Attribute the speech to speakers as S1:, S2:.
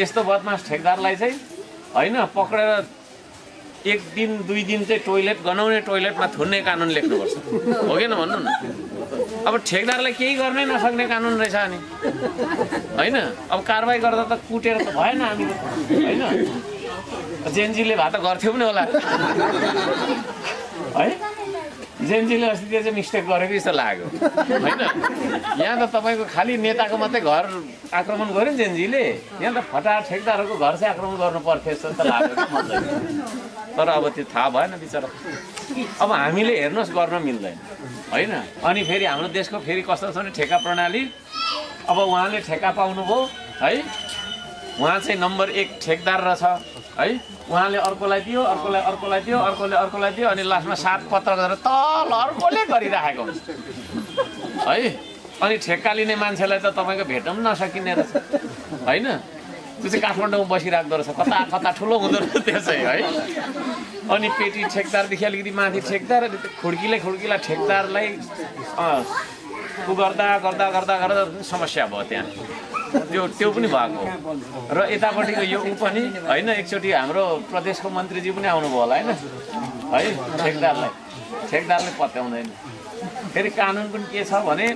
S1: त्यस्तो बदमास ठेकदारलाई चाहिँ होइन पक्रेर 1 दिन 2 दिन चाहिँ टोइलेट गनाउने टोइलेटमा थुन्ने कानुन लेख्नुपर्छ हो कि न भन्नु न। अब ठेकदारलाई केही गर्नै नसक्ने कानुन रहेछ अनि होइन। अब कारबाही गर्दा त कुटेर त भएन हामीले होइन। जेनजीले भए त गर्थ्यौँ नि होला है। जेनजीले अस्ति त्यो चाहिँ मिस्टेक गरेको जस्तो लाग्यो होइन। यहाँ त तपाईँको खालि नेताको मात्रै घर आक्रमण गर्यो नि जेनजीले, यहाँ त फटा ठेकदारहरूको घर चाहिँ आक्रमण गर्नु पर्थ्यो जस्तो त लाग्यो क्या मलाई। तर अब त्यो थाहा भएन बिचरा। अब हामीले हेर्नुहोस् गर्न मिल्दैन होइन। अनि फेरि हाम्रो देशको फेरि कस्तो छ भने ठेका प्रणाली। अब उहाँले ठेका पाउनुभयो है, उहाँ चाहिँ नम्बर 1 ठेकदार रहेछ है। उहाँले अर्कोलाई दियो, अर्कोलाई दियो, अर्कोलाई दियो, अनि लास्टमा 7 पत्र गरेर तल अर्कोले गरिराखेको हुन्छ है। अनि ठेक्का लिने मान्छेलाई त तपाईँको भेट्न पनि नसकिने रहेछ होइन। त्यो चाहिँ काठमाडौँमा बसिराख्दो रहेछ, कता कता ठुलो हुँदो रहेछ त्यो चाहिँ है। अनि पेटी ठेकदारदेखि अलिकति माथि ठेकदार, अनि खुड्किला ठेकदारलाई गर्दा गर्दा गर्दा गर्दा समस्या भयो त्यहाँ। त्यो पनि भएको र यतापट्टिको यो पनि होइन। एकचोटि हाम्रो प्रदेशको मन्त्रीजी पनि आउनुभयो होला होइन है। ठेकदारले पत्याउँदैन। फेरि कानुन पनि के छ भने